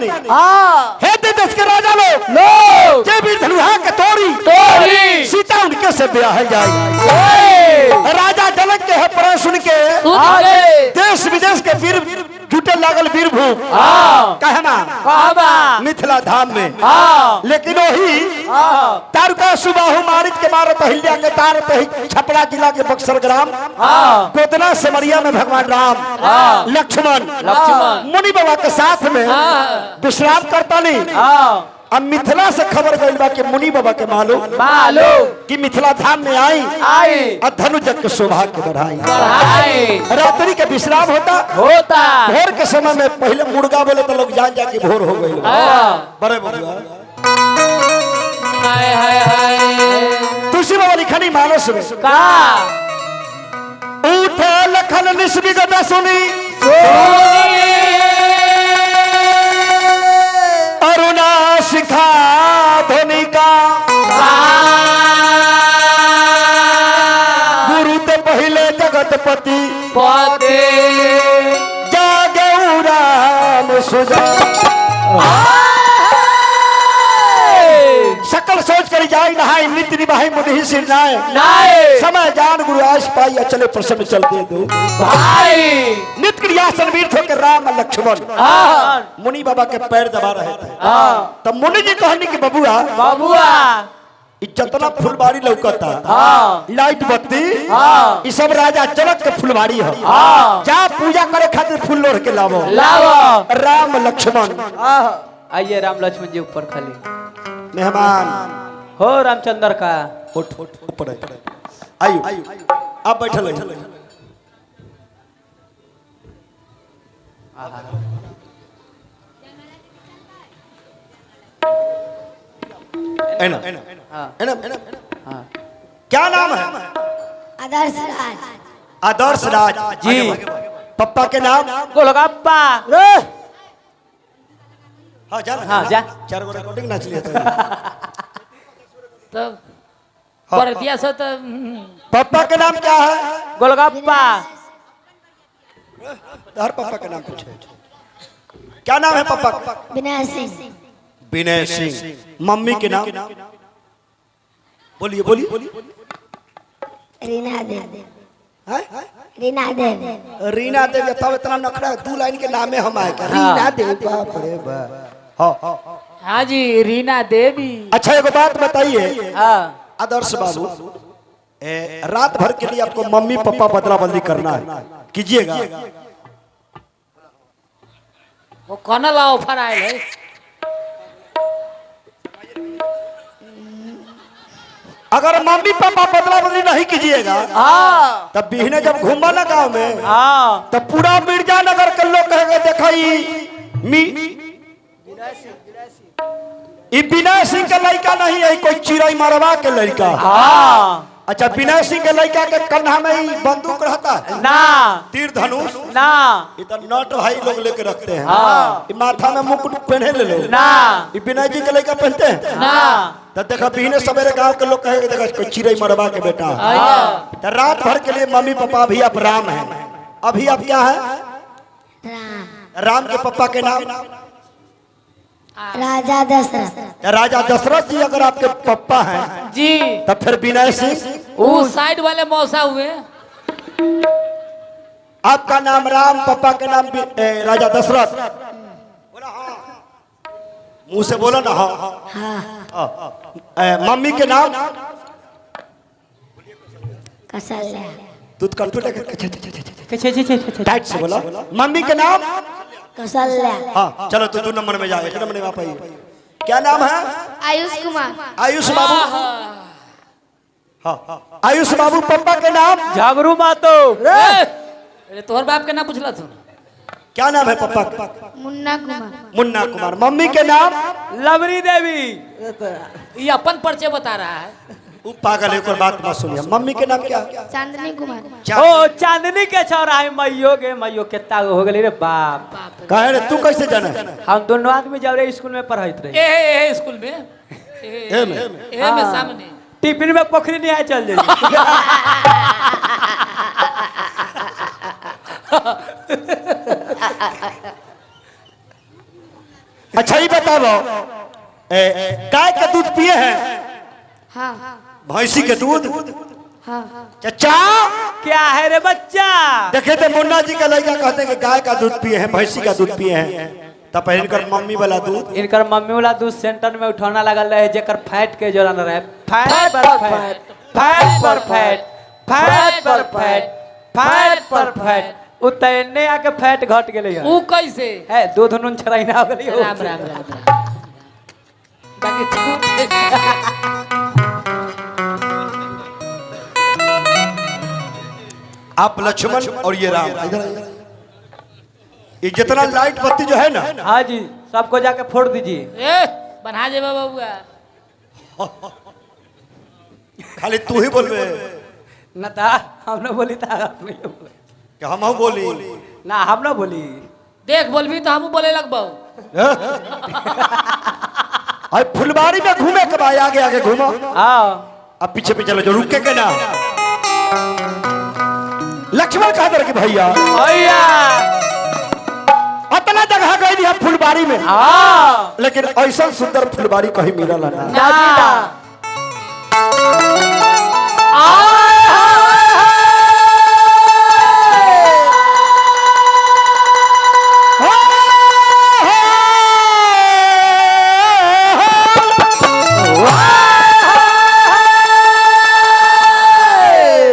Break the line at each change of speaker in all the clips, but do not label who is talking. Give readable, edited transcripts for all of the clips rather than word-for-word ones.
कहतानी
हाँ
हे देश के राजा लोग जे भी धनुहा के तोड़ी सीता उनके से ब्याह है जाए। राजा जनक के है पर सुन के देश विदेश के वीर जुटे लागल वीरभूम कहमा मिथिला धाम में। लेकिन वही तारका सुबाहु मारिच के मारत हिल्या के तार पे छपरा जिला के बक्सर ग्राम गोदना सिमरिया में भगवान राम लक्ष्मण मुनि बाबा के साथ में विश्राम करता नहीं। अब मिथिला से खबर गई बा कि मुनि बाबा के मालूम कि मिथिला धाम में आई और धनुजक के शोभा के बढ़ाई। रात्रि के विश्राम होता भोर के समय में पहले मुर्गा बोले तो लोग जान जाके भोर हो गए बड़े तुलसी बाबा लिखनी मानस में उठे लखन निस्बिग सुनी अरुणा शिखा धनिका गुरु ते पहले जगतपति जागे राम सुजा। सकल सोच कर जाए नहाय नित्य निभाई मुनि सिर नाय समय जान गुरु आस पाई चले प्रसन्न चलते दो भाई नित्य क्रियासन वीर थे के राम लक्ष्मण मुनि बाबा के पैर दबा रहे थे। तब मुनि जी कहनी कि बबुआ जितना फुलबाड़ी लौकता लाइट बत्ती ये सब राजा जनक के फुलबाड़ी है जा पूजा करे खातिर फूल लोढ़ के लावो राम लक्ष्मण।
आइए राम लक्ष्मण जी ऊपर खाली
मेहमान
हो रामचंद्र का
ऊपर आइए आप बैठल क्या नाम है?
आदर्श राज।
आदर्श राज जी। पप्पा के नाम
गोलगप्पा।
हाँ जा 4 गो रिकॉर्डिंग नाच लिया
तो कर दिया सो तो
पप्पा के नाम क्या है?
गोलगप्पा।
हर पापा का नाम पूछे क्या नाम है पापा?
विनय सिंह।
विनय सिंह। मम्मी के नाम बोलिए बोलिए।
रीना देवी। रीना देवी।
रीना देवी तब इतना नखरा 2 लाइन के नामे हम आए रीना देवी बाप रे बाप।
हाँ जी रीना देवी।
अच्छा एक बात बताइए आदर्श बाबू रात भर के लिए आपको मम्मी पापा बदला बदली करना है कीजिएगा।
वो कौन ला ऑफर आए है?
अगर मम्मी पापा बदला बदली नहीं कीजिएगा तब बिहने जब घूमा ना गाँव में तब पूरा मिर्जा नगर के लोग कहेंगे देखा विनय सिंह का लड़का नहीं है कोई चिड़ई मरवा के लड़का। अच्छा विनय सिंह के लड़का के कंधा में ही बंदूक रहता है
ना
तीर धनुष
ना
इतना नट भाई लोग लेके रखते हैं माथा में मुकुट पहने ले लो
ना
विनय जी के लड़का पहनते हैं
ना
तो देखा बिहने सवेरे गांव के लोग कहेंगे देखा कोई चिड़ई मरवा के बेटा तो रात भर के लिए मम्मी पापा अभी आप राम है। अभी आप क्या है? राम के पापा के नाम
राजा दशरथ।
राजा दशरथ जी अगर आपके पापा हैं
जी
तब फिर विनय सिंह
वो साइड वाले मौसा हुए।
आपका नाम राम पापा के नाम राजा दशरथ। मुंह से बोलो ना। मम्मी के नाम
कौशल्या।
दूध टाइट से बोला। मम्मी के नाम
कौशल्या।
हाँ चलो तो 2 नंबर में जाए 1 नंबर में आप आइए। क्या नाम है?
आयुष कुमार।
आयुष बाबू। हाँ आयुष बाबू। पापा के नाम
झागरू मातो।
अरे तोहर बाप के नाम पूछला तू?
क्या नाम है पापा का?
मुन्ना कुमार।
मुन्ना कुमार। मम्मी के नाम
लवरी देवी।
ये अपन परिचय बता रहा है।
वो पागल है एक बात मत सुनिए। मम्मी के नाम क्या?
चांदनी कुमार।
ओ चांदनी के चौराहे मैयो कितना हो गए रे बाप।
कहे रे तू कैसे जाना?
हम दोनों आदमी जब रे स्कूल में पढ़ाई रहे
ए स्कूल में ए में सामने
टिफिन में पोखरी नहीं आए चल जाए।
अच्छा ये बताओ गाय का दूध पिए हैं?
हाँ
भैंसी के दूध?
हाँ
चचा
क्या है रे बच्चा?
देखे थे मुन्ना जी का लड़का कहते हैं कि गाय का दूध पिए हैं, भैंसी का दूध पिए हैं, तब पहले इनकर मम्मी वाला दूध।
इनकर मम्मी वाला दूध सेंटर में उठौना लगल रहे जेकर फैट के जोड़न रहे। फैट पर फैट, फैट पर फैट, फैट पर फैट, फैट पर फैट, उतने आके फैट घट गेले है।
ऊ कैसे?
है दूध नून छराइना हो गेली।
राम राम राम राम। बाकी तू
आप लक्ष्मण और ये राम इधर आइए। ये जितना लाइट बत्ती जो है ना,
हाँ जी सबको जाके फोड़ दीजिए।
ए बना जे बाबूआ।
खाली तू ही बोलबे
न था हम न बोली था
कि हम बोली
ना, हम न बोली।
देख बोलबी तो हम बोले लगबो।
अरे फुलबाड़ी में घूमे के बाद आगे आगे घूमो,
हाँ
अब पीछे पीछे चलो जो रुके के ना। लक्ष्मण कहा दर के भैया
भैया
अतना जगह गई थी हम फुलबाड़ी में,
हाँ
लेकिन ऐसा सुंदर फुलबाड़ी कहीं मिला ना।
ना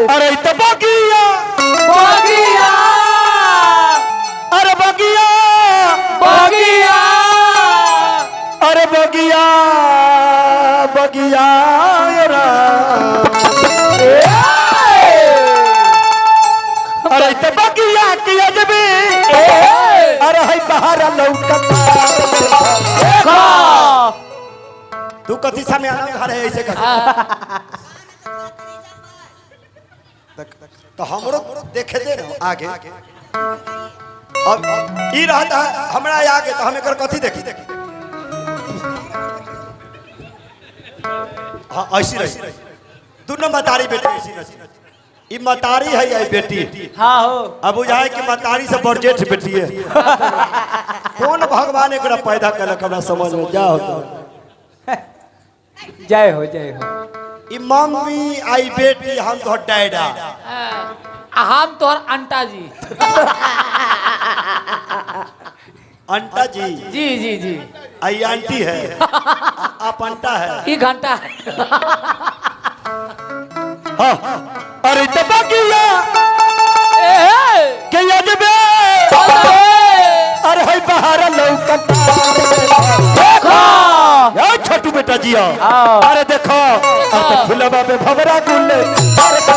अरे तो बगिया
बगिया
अरे बगिया
बगिया
अरे बगिया बगिया अरे तो बगिया की अजबी अरे है बाहर लौकत। तू कथी समय घर है ऐसे तो हमरो देखे दे ना आगे। अब ई रहता है हमरा आगे तो हम एकर कथी देखी। हाँ ऐसी रही दोनों मतारी बेटी ऐसी रही। ई मतारी है या बेटी?
हाँ हो।
अब बुझाए कि मतारी से बड़जेठ बेटी है। कौन भगवान एकरा पैदा कलक हमरा समझ में जा होता।
जय हो जय हो।
ई मम्मी आई बेटी हम तो डैडा।
हम तोहर अंटा जी।
अंटा जी
जी जी जी।
आई आंटी है, आप अंटा है।
ई घंटा है।
हाँ अरे तो बगिया के अजबे अरे है बाहर लौकत।
देखो
या छोटू बेटा जी
हाँ।
अरे देखो अब तो फुलवा पे भवरा गुल्ले
भवरा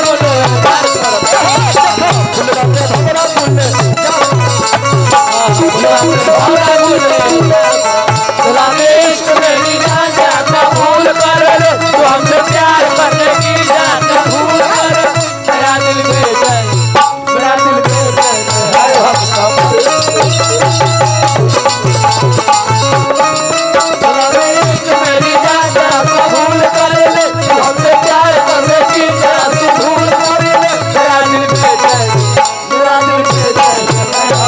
गुल्ले
फुलवा पे भवरा गुल्ले
भवरा गुल्ले गुलाबी इश्क मेरी जान जाता भूल कर ले तू हमसे प्यार करने की जाता भूल कर मेरा दिल बेचैन मेरा दिल बेचैन है हम सब गुलाबी इश्क मेरी जान जाता भूल कर ले तू हमसे प्यार करने की जाता भूल कर ले मेरा दिल बेचैन मेरा दिल बेचैन है हम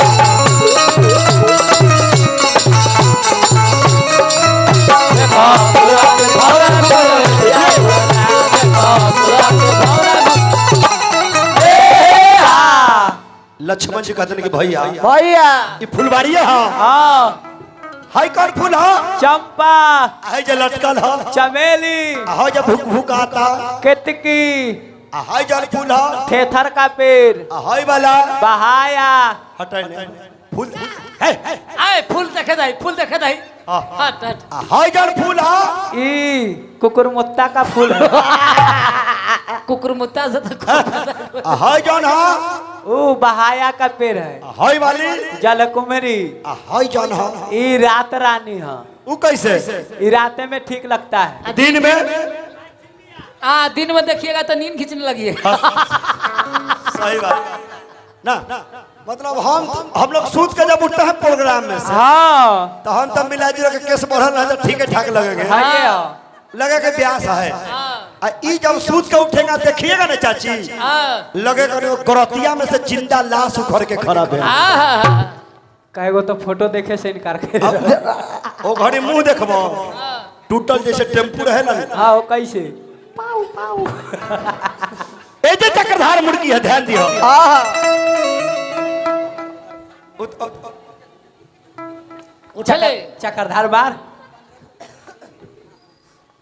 लक्ष्मण जी कहते हैं कि भैया
भैया
ये फुलबाड़ी है।
हाँ
हाय कौन फूल है?
चंपा
हाय जो लटकल है,
चमेली
हाय जो भुक भुक आता,
केतकी
हाय जल फूल है,
थेथर का पेड़
हाय वाला
बहाया
हटाई फूल है।
आए फूल देखे दाई फूल देखे दाई।
हाँ।
हट हट।
हाय जल फूल है,
ई कुकुरमुत्ता का फूल है।
कुकुर मुत्ता से तो
हाय जन है,
ओ बहाया का पेड़ है।
हाय वाली
जलकुमारी
हाय जन है।
ई रात रानी है।
वो कैसे?
ई राते में ठीक लगता है।
दिन में
दिन में देखिएगा तो नींद खींचने लगिएगा।
सही बात ना मतलब हम लोग सूत के जब उठते हैं प्रोग्राम में से
हाँ
तो हम तब मिला जुला के केस बढ़ल है तो ठीक ठाक लगेंगे, लगे के ब्यास है। आ ई जब सूत के उठेगा देखिएगा ना चाची, लगेगा गरतिया में से जिंदा लाश उखड़ के खड़ा है।
कहेगो तो फोटो देखे से इनकार कर
ओ घड़ी मुंह देखबो टूटल जैसे टेम्पू रहे ना।
हाँ वो कैसे
ए जे चक्रधार मुर्गी है, ध्यान दियो।
उछले
चक्रधार बार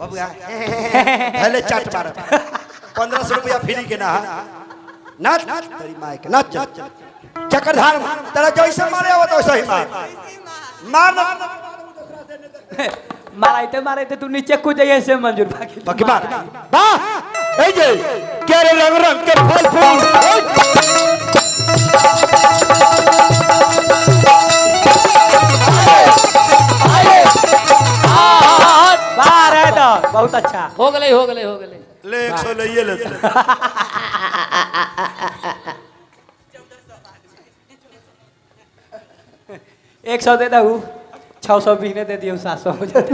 बबुआ पहले चाट मार 1500 रुपया फ्री के ना नाच तेरी माय के नाच चक्रधार तेरा जैसे मारे आवत वैसे ही मार
मारे तू नीचे कूद जाइए से मंजूर
बाकी मार वाह ए जे के रे रंग रंग के फल फूल
बाहर है तो बहुत अच्छा
हो गले हो गले हो गले
ले 100 लइए ले
एक 100 दे दू 600 बीने दे दियो 700 हो जाते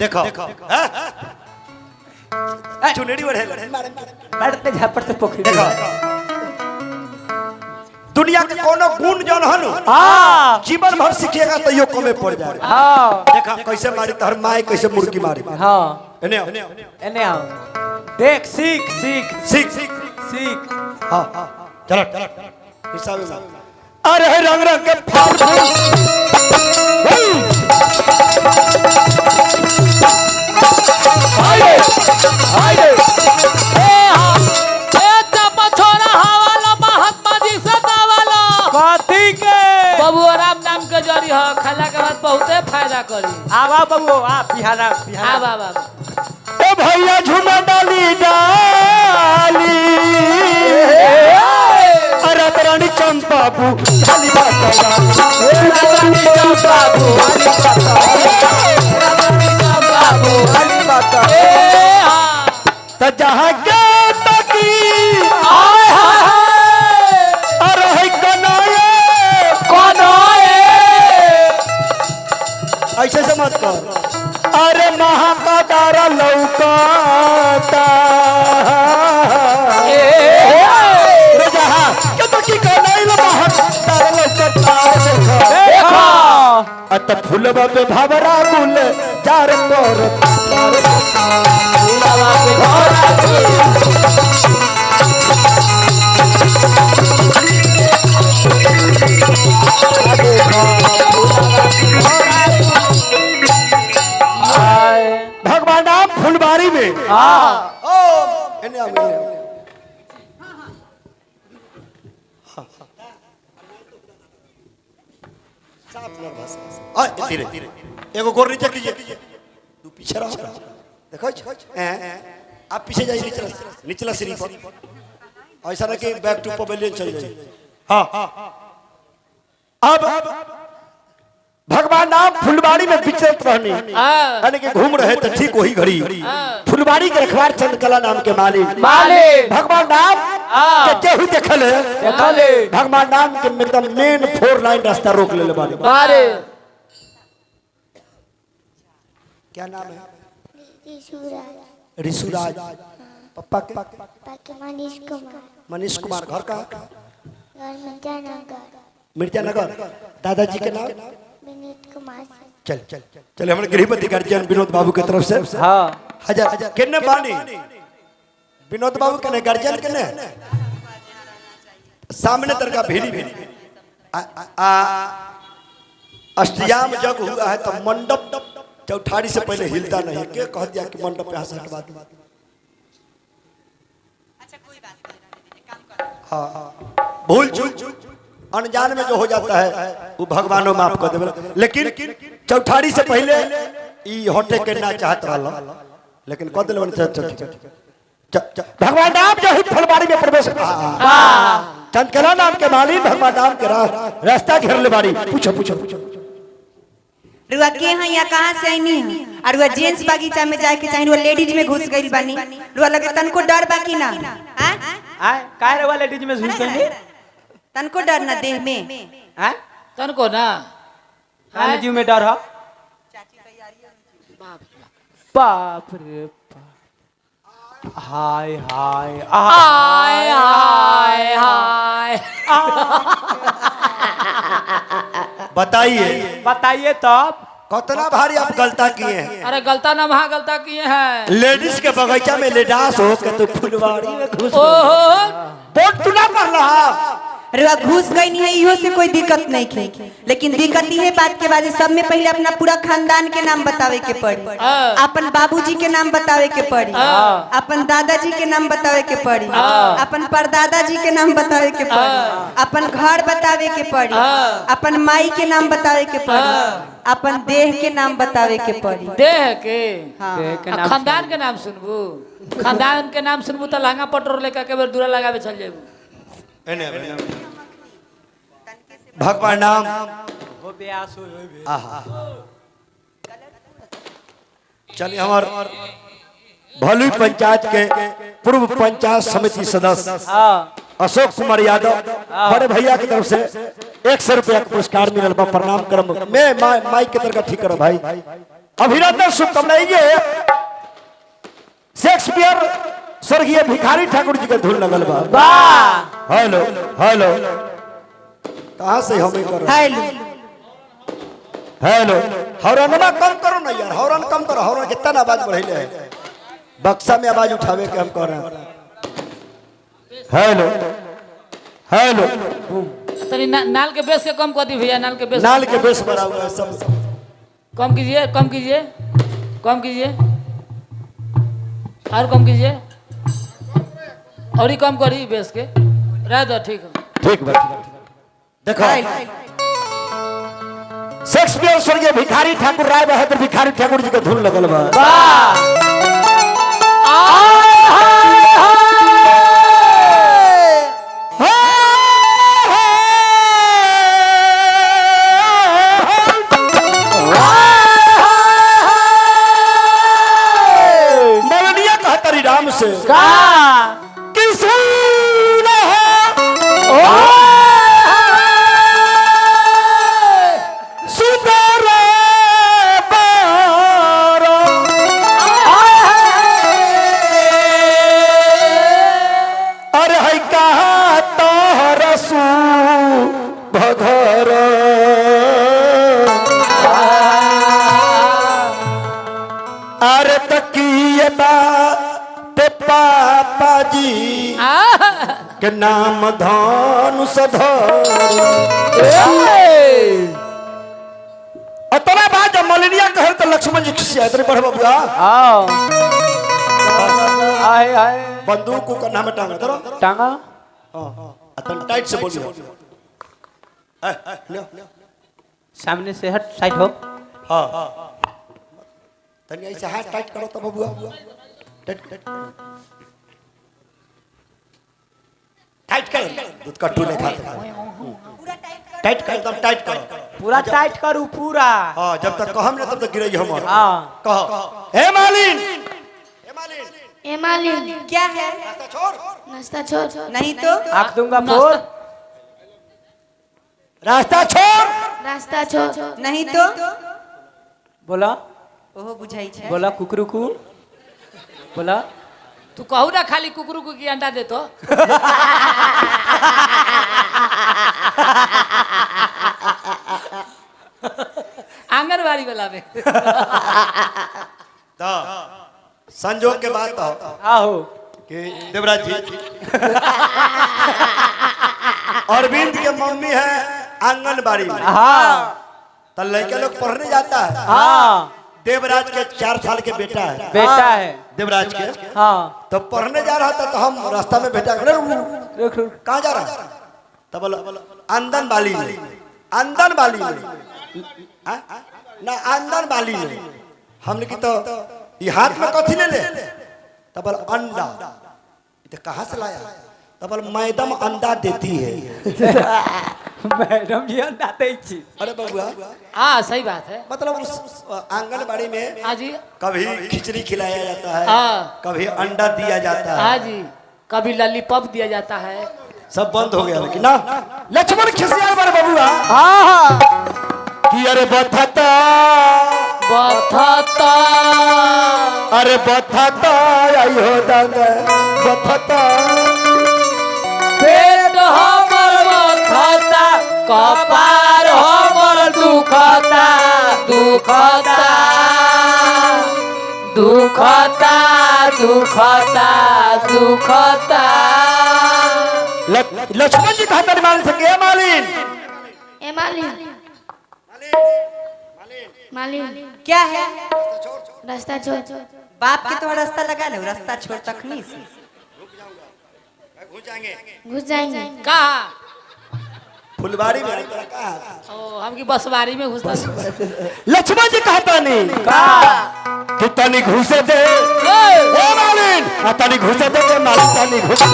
देखो चुनेड़ी बढ़े
बैठते झापड़ से पोखरी
देखो दुनिया के कोनो गुण जौन हनु
हाँ
जीवन भर सीखेगा तो यो कमे पड़ जाए।
हाँ
देखा कैसे मारी तहर माई कैसे मुर्गी मारी।
हाँ
एने
एने आओ देख सीख सीख
सीख
सीख
हाँ चलो हिसाब में अरे रंग रंग के फल
बबुआ राम नाम के जरी हो खाला के बाद बहुते फायदा करी।
आवा बबुओ आ बिहारा
आ बाबा
ए भैया झूमा डाली डाली अरे रानी चंपा बू खाली बात रानी चंपा बू खाली बात त जहां के तकी
हाय हाय
अरे है कनाए ऐसे से मत कर अरे महाकादारा लौकाता रे जहां के तकी कनाए महाकादारा लौकाता
देखो
अत फूलबा पे भवरा गुल जार तोर
फूलवा पे भवरा
भगवान नाम फुलबारी में
हाँ
एगो गोर नीचे कीजिए तू पीछे रहो देखो आप पीछे जाइए निचला निचला सीढ़ी पर ऐसा ना कि बैक टू पवेलियन चल जाइए। हाँ अब भगवान नाम फुलबाड़ी में विचरत रहनी यानी कि घूम रहे थे ठीक वही घड़ी फुलबाड़ी के रखवार चंद्रकला नाम के मालिक भगवान नाम के केहू देखल है भगवान नाम के एकदम मेन 4 लाइन रास्ता रोक ले बारे क्या नाम है ऋषुराज पप्पा के मनीष कुमार घर का मिर्जानगर दादाजी के नाम चल चल चल हमारे गृहपति गार्जियन विनोद बाबू के तरफ से
हाँ
हजार किन्ने बानी विनोद बाबू के गार्जियन के सामने तरका भीड़ी भीड़ी अष्टयाम जग हुआ है तो मंडप चौठारी से पहले हिलता नहीं के कह दिया कि मंडप यहाँ से हटवा दो। हाँ भूल चूक अनजान में जो हो जाता है वो भगवानो माफ कर दे लेकिन चौठारी से पहले ई हटे के ना चाहत रहा लेकिन कह दिल भगवान नाम जो फुलबाड़ी में प्रवेश चंद्रकला नाम के मालिक भगवान नाम के रास्ता घेर ले बाड़ी पूछो पूछो पूछो
रुआ के हैं या कहां से आईनी है और रुआ जेंट्स बगीचा में जाए के चाहिए रुआ लेडीज में घुस गई बानी रुआ लगे तनको डर बाकी ना हां
आय काहे रे वाले लेडीज में घुस गई
तनको डर ना देह में
हैं
तनको ना
काहे जीव में डर हो बाप रे बाप हाय हाय
हाय हाय हाय
बताइए
बताइए तब।
कितना भारी आप गलता किए हैं।
अरे गलता ना वहाँ गलता किए हैं।
लेडीज के बगीचा में लेडास हो के तो फुलवाड़ी में घुस गए।
ओहो
बोट तू ना पढ़ रहा।
रुआ घुस गई नहीं है, इहो से कोई दिक्कत नहीं थी, लेकिन दिक्कत ये बात के बाद सब में पहले अपना पूरा खानदान के नाम बतावे के पड़ी, अपन बाबूजी के नाम बतावे के पड़ी, अपन दादाजी के नाम बतावे के पड़ी, अपन परदादा जी के नाम बतावे के पड़ी, अपन घर बतावे के पड़ी, अपन माई के नाम बतावे के पड़ी, अपन देह के नाम बतावे के पड़ी।
देह के
देह के नाम
खानदान के नाम सुनबू। खानदान के नाम सुनबू तो लहंगा पटोर लेकर के बेर दूरा लगावे चल जेबू।
भगवान नाम
हो ब्यास हो।
आहा चलिए हमार भलुई पंचायत के पूर्व पंचायत समिति सदस्य अशोक कुमार यादव बड़े भैया की तरफ से 100 रुपया का पुरस्कार मिलल बा। प्रणाम करम मैं माइक के तरह ठीक करो भाई। अभिनंदन शुभकामनाएं। शेक्सपियर स्वर्गीय भिखारी ठाकुर जी के धुन लगल बा। हेलो हेलो कहाँ से हम कर
हेलो
हेलो हॉर्नवा कम करो ना यार। हॉर्न कम करो। हॉर्न कितना आवाज बढ़ेले है। बक्सा में आवाज उठावे के हम कर रहे हैं। हेलो हेलो
तनी नाल के बेस के कम कर दी भैया। नाल के बेस
नाल के बेस बड़ा हुआ है सब।
कम कीजिए कम कीजिए कम कीजिए और कम कीजिए और ही कम करी बेस के रह दो। ठीक है
ठीक बात देखो। शेक्सपियर स्वर्गीय भिखारी ठाकुर राय बहादुर भिखारी ठाकुर जी के धुन लगल बा। मलनिया कहतरी राम से अरे तकिए ते पापा जी के नाम धानु अतना बात जब मलिनिया कहे तो लक्ष्मण जी खिसिया तेरे बढ़ बबुआ
आए आए
बंदूक को कन्हा में टांगा धरो
टांगा।
अतन टाइट से बोलियो।
सामने से हट साइड हो।
हाँ तनी ऐसे हाथ टाइट करो तो बबुआ। टाइट कर दूध का टूले खाते टाइट कर एकदम टाइट करो।
पूरा टाइट करू पूरा।
हाँ जब तक कहम ना तब तक गिरेगी हम।
हाँ
कहो हे मालिन
ए मालिन
क्या है?
नाश्ता छोड़।
नहीं तो
आँख दूंगा फोड़।
रास्ता छोड़।
रास्ता छोड़।
नहीं तो
बोला
ओहो बुझाई छै।
बोला कुकरुकू बोला।
तू कहू ना खाली कुकरू को की अंडा दे तो। आंगनबाड़ी वाला में
संजोग के बात
आहो
कि देवराज जी अरविंद के मम्मी है आंगनबाड़ी में।
हाँ
तो लड़के लोग पढ़ने जाता है।
हाँ
देवराज के 4 साल के बेटा है।
बेटा है
देवराज के।
हाँ
तो पढ़ने जा रहा था तो हम रास्ता में बेटा
रुक
कहाँ जा रहा है तो बोलो आंगनबाड़ी में। आंगनबाड़ी में ना आंगनबाड़ी में हमने की तो ये हाथ में कथी ले तो बोल अंडा। तो कहाँ से लाया तो बोल मैडम अंडा देती है।
मैडम जी अंडा दे छी।
अरे बबुआ
हाँ सही बात है।
मतलब उस आंगनबाड़ी में
हाँ जी
कभी खिचड़ी खिलाया जाता है।
हाँ।
कभी अंडा दिया जाता है।
हाँ जी कभी लॉलीपॉप दिया जाता है।
सब बंद हो गया लेकिन ना लक्ष्मण खिसिया बारे बबुआ।
हाँ
कि अरे बथता
बथता
अरे बथता आई हो दंग बथता
पेट हमर बथता कपार हमर
दुखता दुखता दुखता दुखता दुखता।
लक्ष्मण जी कहता नहीं मालिन से के मालिन
ए मालिन मालिन
क्या है?
रास्ता छोड़
बाप के तो रास्ता लगा लो, रास्ता छोड़ तखनी से
घुस जाएंगे
कहा
फुलवाड़ी में कहा
ओ हम की बसवारी में घुसता।
लक्ष्मण जी कहता नहीं कि तनी घुसे दे ए मालिन तनी घुसे दे के मालिन तनी घुसे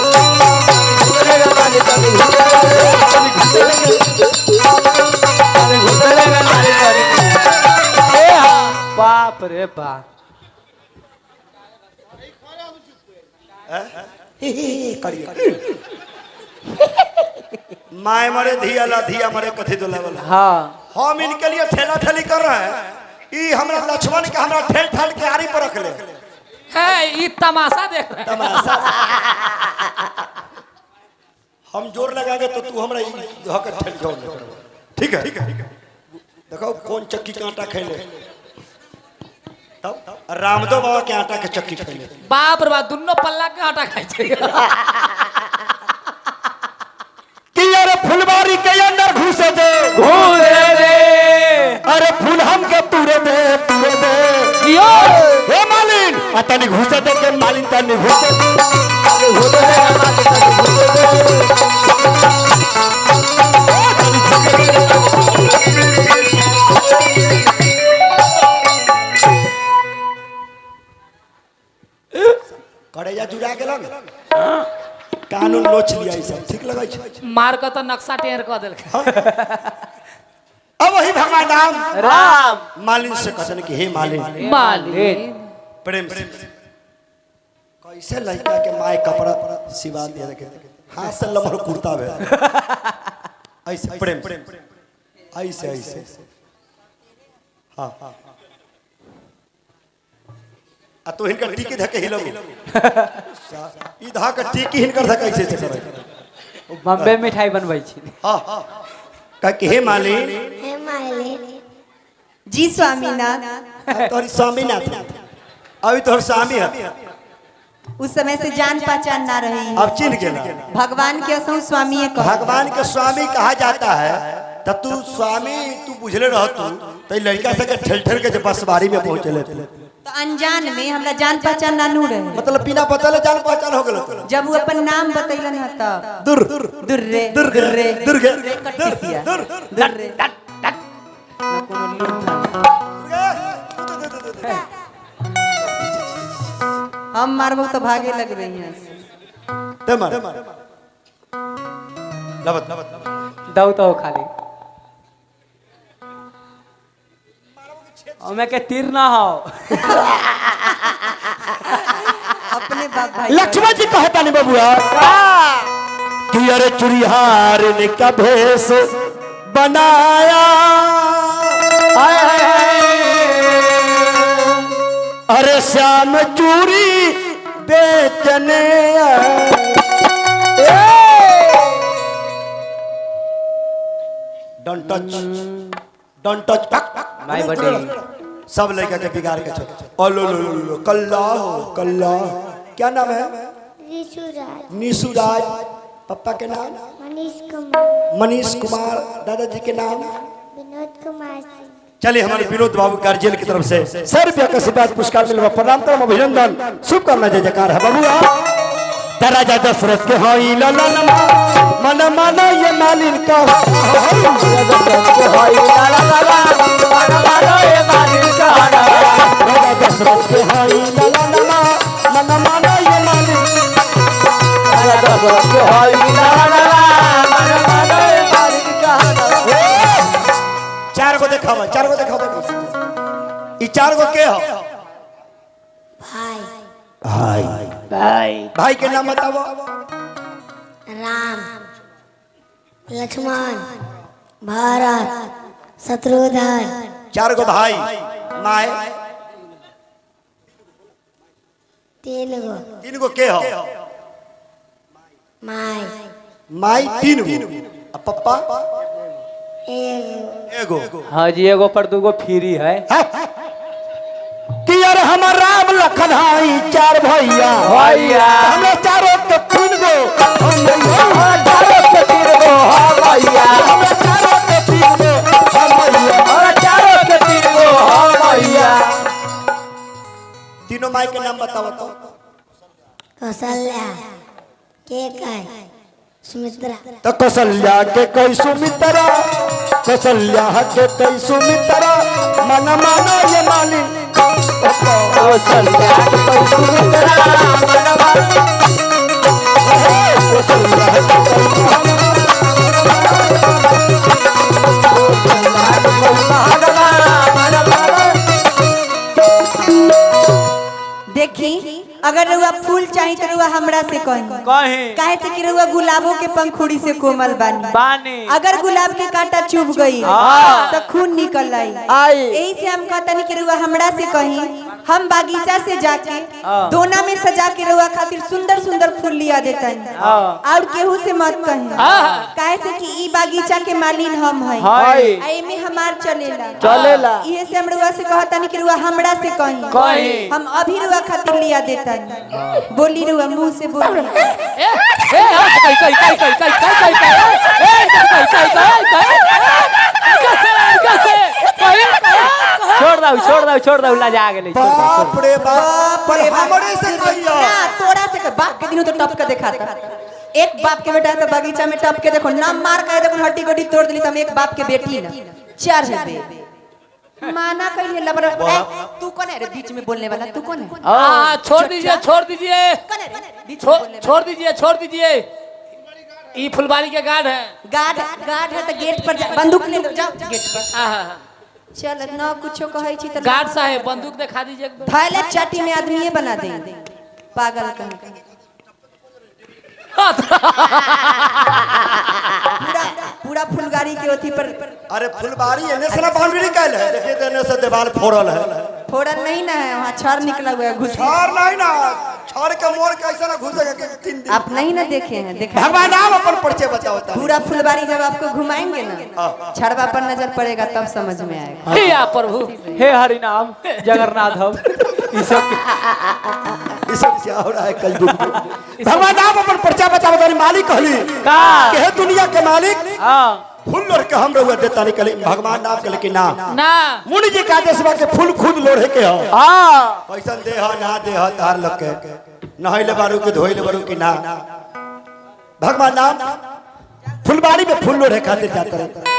बाप रे बाप
माए मरे धिया ला धिया मरे कथी तो लेवल
हाँ
हम इनके लिए ठेला ठेली कर रहे हैं। ई हमरा लक्ष्मण के हमरा ठेल ठाल के आरी पर रख ले
है ये तमाशा देख रहे हैं।
तमाशा हम जोर लगाएंगे तो तू हमरा धोकर ठेल जोड़ ले। ठीक है देखो कौन चक्की का आटा खेले तब रामदेव बाबा के आटा के चक्की खेले।
बाप रे बाप दोनों पल्ला के आटा खाई छे।
कि अरे फुलवारी के अंदर घुसे दे अरे फूल हम के तूरे दे
जियो
हे मालिन तनी घुसे दे के मालिन तनी घुसे कड़ैया जुड़ा गेलन कानून लोच लिया ई सब ठीक लगै छै।
मार के तो नक्शा टेर कर देल।
अब वही भगवान राम
राम
मालिन से कहते कि हे मालिन
मालिन
प्रेम से कैसे लड़का के माए कपड़ा सिवा दिया के हाथ से लमहर कुर्ता भे ऐसे प्रेम ऐसे हाँ आ तो हिनकर टीकी धके हिलो ई धा के टीकी हिनकर धके ऐसे से करे
बम्बे मिठाई बनबै छी।
हां कह के हे मालिन
हे मालिन
जी स्वामीनाथ।
तोहरी स्वामीनाथ अभी तोहर स्वामी है
उस समय से जान पहचान ना रही,
अब चिन्ह गेला।
भगवान के असौ स्वामी
भगवान के स्वामी कहा जाता है तब तू स्वामी तू बुझले रह तू लड़का से के ठेल ठेल के जब बसवारी में पहुंचे लेते
तो अनजान में हमरा जान पहचान ना नू रहे,
मतलब बिना बतले जान पहचान हो गेल।
जब वो अपन नाम बतैलन ह तब
दूर
दुर्रे
दुर्गे दुर्गे
कटिसिया दुर्रे ना कोनो लूट हम मारबो तो भागे लग रही हैं।
ते मार लबत
दऊ तो खाली हमें के तीर ना हो।
अपने बाप भाई
लक्ष्मण जी कहता नहीं बबुआ कि अरे चुड़िहार ने का भेष बनाया अरे श्याम चूड़ी बेचने डोंट टच
माय बड़ी
सब लड़का के बिगाड़ के छोड़ लो लो लो कल्ला क्या नाम है निशु राज पापा के नाम मनीष कुमार दादाजी के नाम
विनोद कुमार।
चलिए हमारे विनोद बाबू गार्जियन की तरफ से 100 रुपया का आशीर्वाद पुरस्कार मिलवा प्रणाम करम अभिनंदन शुभकामना जय जयकार है बबुआ राजा दशरथ के हई ललन मन मन ये मालिन का राजा दशरथ के हई ललन मन मन ये मालिन चार गो देखावा ई चार गो के हो भाई के नाम बताओ।
राम लक्ष्मण भरत शत्रुघ्न।
चार गो भाई माए तीन गो के हो
माई
माई तीन गो पप्पा
एगो
एगो
हाँ जी एगो पर दूगो फ्री है
कि यार हमर राम लखन हाई चार भैया
भैया
हमें चारों के तीन गो
चारों के तीन गो हाँ भैया
हमें चारों के तीन गो भैया
चारों के तीन गो हाँ भैया
तीनों माई के नाम बताओ तो
कौशल्या के काय सुमित्रा
तो कौशल्या के कई सुमित्रा कौशल्या के कई सुमित्रा मन मानो ये मालिन
कौशल्या के कई सुमित्रा मन मानो
कौशल्या के कई
देखी अगर रउआ फूल चाहिए तो रउआ हमरा से कही
कहीं
काहे से कि रउआ गुलाबों के पंखुड़ी से कोमल बानी
बानी
अगर गुलाब के कांटा चुभ गई
हाँ।
तो खून निकल आई
आई
यही से हम कहतनी कि रउआ हमरा से कही हम बागीचा से जाके
हाँ।
दोना में सजा के रउआ खातिर सुंदर सुंदर फूल लिया देतन
हाँ।
और केहू से मत कही
हाँ।
काहे से कि ई बागीचा के मालिन हम है
हाय
एमे हमार चलेला
चलेला
इहे से हम रउआ से कहतनी कि रउआ हमरा से कही
कहीं
हम अभी रउआ खातिर लिया देतन बोली रउआ मुंह से बोली
छोड़ दो लजा गेली
बाप रे बाप पर हमरे से कहियो
ना तोरा से बाप के दिनों तो टप के दिखाता एक बाप के बेटा तो बगीचा में टप के देखो नाम मार के देखो हड्डी गोड्डी तोड़ दिली तो हम एक बाप के बेटी ना चार है बे माना कहिए लबर तू कौन है रे बीच में बोलने वाला तू कौन है
छोड़ दीजिए छोड़ दीजिए
कौन है रे बीच में बोलने
छोड़ दीजिए छोड़ दीजिए ये फुलवारी के गार्ड है
गार्ड गार्ड है तो गेट पर बंदूक ले लो जाओ गेट पर
आहा,
चल ना कुछो कहै छी त
गार्ड साहब बंदूक दिखा दीजिए एक बार।
थैले चाटी में आदमीए बना दे पागल कहीं पूरा पूरा फुलगाड़ी के ओथी पर
अरे फुलबारी एने से ना बाउंड्री कैल है देखिए तो एने से दीवार फोड़ल है
फोड़न नहीं ना है वहाँ छड़ निकला हुआ है घुस
छाड़ नहीं ना छाड़ के मोड़ कैसे ना घुसेगा कि 3 दिन
आप नहीं ना देखे हैं देखा
भगवान नाम अपन परिचय बताओ ता
पूरा फुलबाड़ी जब आपको घुमाएंगे ना छड़वा पर नजर पड़ेगा तब समझ में आएगा
हे या प्रभु
हे हरि नाम जगन्नाथ हम
ये सब क्या हो रहा है कल युग में भगवान नाम अपन परिचय बताओ तारी मालिक कहली
का
के है दुनिया के मालिक
हां
फूल लोड़ के हम रहुआ देता निकली भगवान नाम के लेकिन ना
ना
मुनि जी का देशवा के फूल खुद लोढ़े के हो
हां
पैसा दे हो ना दे हो तार लग के नहैले बारू के धोइले बारू की ना भगवान नाम फुलबाड़ी में फूल लोढ़े खातिर जाते रहे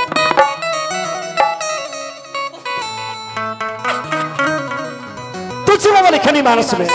तुलसी बाबा लिखनी मानस में